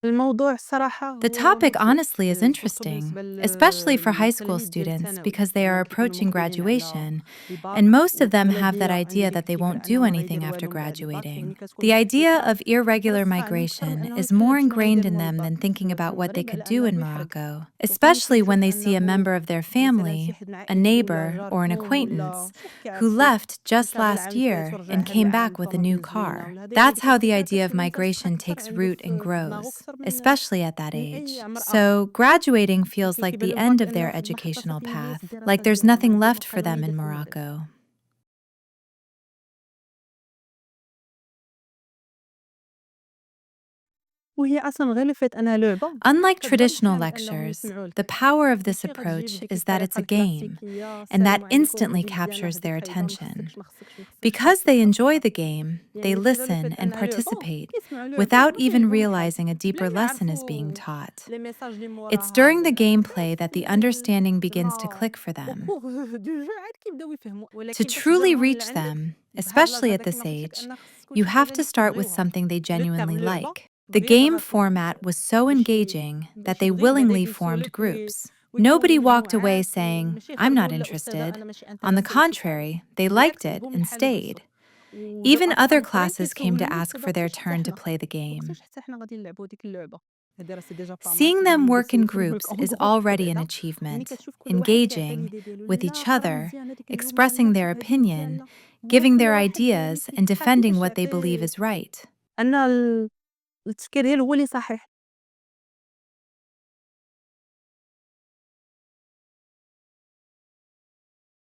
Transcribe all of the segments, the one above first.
الموضوع الصراحة The هو topic مفيد. honestly is surtout interesting, بالنسبة especially for high school للتلاميذ ديال students الثانوي because they are كيكونوا approaching مقبلين على graduation, الباك and most of them have that والأغلبية idea عندهم that they الفكرة won't do أنهم راه anything يديروا after والو من بعد الباك graduating. يعني كتكون The واحد idea الفكرة of irregular كترسخ عندهم أكثر من migration أنه is يتخيلوا more شنو ingrained غيدير in مور them الباك than thinking في about what they المغرب could على do أنه in يحرق Morocco, سورتو especially when كيشوف they see a أنه member of their مثلا شي family, حد من a عائلته ولا neighbor, or an جارهم acquaintance ولا شي who عرفتي left just يشغل last عام ثالث year ورجع and هاد came العام back with a new طوموبيل زوينة car. ولا هذا يعني That's ديك how the الفكرة idea of كترسخ migration أكثر takes عنده root and في دماغه grows, أكثر especially at that من أي age. امرأة أخرى. So, graduating feels like كيبان the له end الباك of أنه their واحد اللحظة educational صافي ينهي في path, like الدراسات there's ديالو ما nothing عنده left باقا for لا ما them in يدير في المغرب. Morocco. وهي أصلًا غير le fait أنها لعبة Unlike كتبان traditional بحال أنهم lectures, يسمعوا the لك، power of this ماشي غتجي approach بديك is that it's الطريقة a game, الكلاسيكية and that السلام عليكم instantly هادي مزيانة captures هادي their خايبة ما attention. خصكش ما خصكش ما خصكش ما Because they خصك enjoy تفكر، the game, they يعني حتى le listen fait and أنها لعبة participate كيسمعوا لعبة without even وكيعجبهم الحال، realizing a بلا deeper ما lesson is being يعرفوا taught. les messages اللي It's موراها during the ولا أنا كنعرف gameplay that واحد the understanding begins to زعما click for au them. cours du jeu عاد كيبداو يفهموا، To ولكن باش truly تجرهم reach لعندك them, بهاد especially لاج at هذا كيما this قلت لك age, أن خص تكون you شي have حاجة to اللي start with كيبغيوها. something they لو terme genuinely لعبة like. The بغيا game دابا format was so باش engaging that باش they يبغيو بعدا willingly يجلسوا formed لك groups. Nobody ويكونوا walked away مجموعات saying, وماشي I'm يهربوا not الأستاذة interested. أنا ماشي On the انتريسي بشي حاجة، contrary, they liked بالعكس it جابوهم and الحال يجلسوا stayed. ودو Even other أطفال أخرين classes came to كيسولوا ask الأستاذة for their وقتاش حتى turn to حنا play the game. وقتاش حتى حنا غادي نلعبوا ديك اللعبة، هادي راه سي ديجا با مال Seeing them كيبداو work in يسولفوا لك groups اون is غروب already an بعدا، وملي achievement. كتشوف كل واحد كيعطي Engaging ليدي ديالو with لا each صراحة other, مزيان هادي كديرهم لا expressing لا their هادي مزيان opinion, لا، هو giving كل their واحد يعني ideas, and كيتحدى defending باش what they believe يعطي is right. أن التفكير ديالو هو اللي صحيح.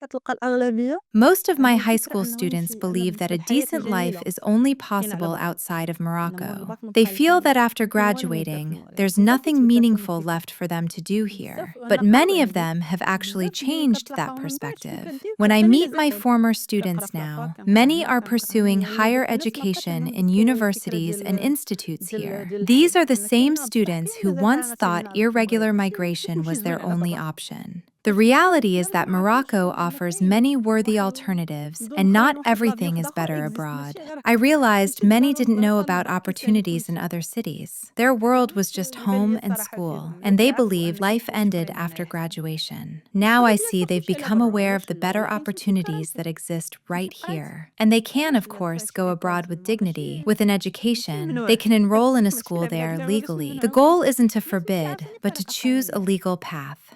كتلقى الأغلبية Most of my عندهم high فكرة school أنه students يمشي أن believe that بالنسبة a لحياتنا decent life جميلة is only مشينا على possible برا، outside of أنا مور Morocco. الباك They نبقى feel that لكم after كاين والو ما يدار في graduating, المغرب، there's بزاف nothing الفتيات اللي meaningful كيقولوا left for them to do بزاف here. But أنا بحال many of وحدي them have actually بزاف اللي changed that كتلاقاهم من بعد شنو perspective. كندير When I كنعطيني meet لي my زيكول former كنقرا students في لاباك now, كنقرا many هنا are كنقرا pursuing هنايا، يعني higher دوك الناس ما بقاش education عندهم in ديك الفكرة universities and ديال institutes here. ديال These الحل، are the لأن same كاينة بصح students كاين who بزاف once العناصر thought هنا في المغرب، irregular ماشي migration كلشي was زوين their على only برا، option. The بس حنا reality is دابا that ما عارفين Morocco شنو زعما offers كاين many worthy واحد alternatives, نبداو and not مخلعين واحد لا vie everything is واحدة أخرى better existe abroad. ماشي غير I realized هادشي many الدار didn't know والبلاصة about الباك كيسالي opportunities in كلشي. other cities. Their world was just يبان لي home and الصراحة school, فيهم لو and they كيعرفوا believed أن كاين life حوايج ended أخرين هنايا after أحسن. graduation. واخا Now I بزاف see صافي they've يمشي على become برا aware of علاش the لا، better ولا كيمشي فين opportunities قرايتي that exist كيمشي right في قرايتي، here. And they can, علاش of إلا course, دخلتي go إيكول abroad with زوينة dignity. ماشي With an ماشي education, they ممنوع can enroll in a ماشي school لعبة there لعبتيها ماشي legally. The ممنوع goal ولكن isn't to الناس ماشي forbid, عاوتاني but to بطريقة choose a صحيحة. legal path.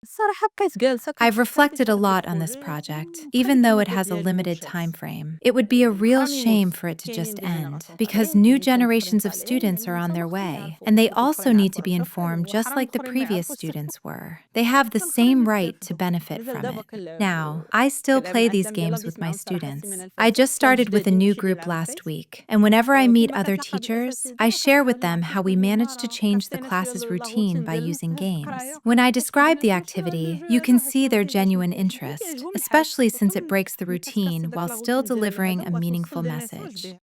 الصراحة بقيت جالسة I've كنتخيل reflected a في هاد lot on this البروجي project, وبقى even ديك though it المدة has a ديالو limited مشات، time frame. It would be a real بحال shame يموت for it to كاينين just دو end, جينيراسيون because طالعين new كاينين فوق اخرين generations of طالعين students are يعني on تا their هما خصهم way, يعرفوا and they دوك also الاخرين need to عرفوا راه be حتى والو informed just وحرام like دوك the الاخرين ما previous يعرفوا حتى حاجة، students were. They have the حتى الاخرين same right to يستافدوا. benefit مازال from دابا it. Now, I still كنلعب play مع these الدام ديال لا games with فيس my معاهم صراحة السيمانة students. اللي I فاتت just كانوا started with a جدادين new ماشي ديال group العام last الفايت، week, and whenever I meet فين ما other كتلاقى ديك teachers, I الأساتذة share with كتلقاهم them how we عطاوك managed to المهارة change the كتعطينا شوية class's لا routine روتين by ديال using games. القراية When I describe the كتبينات نمشيو هاد لو activity, جو you can هذا see their هكاكي باش ما genuine كاينش هما interest, كيعجبهم الحال، especially since it خصوصا breaks the ملي routine كتخاصي داك while لا still روتين ديال هذا delivering a وغتوصل meaningful دي ميساج message. به.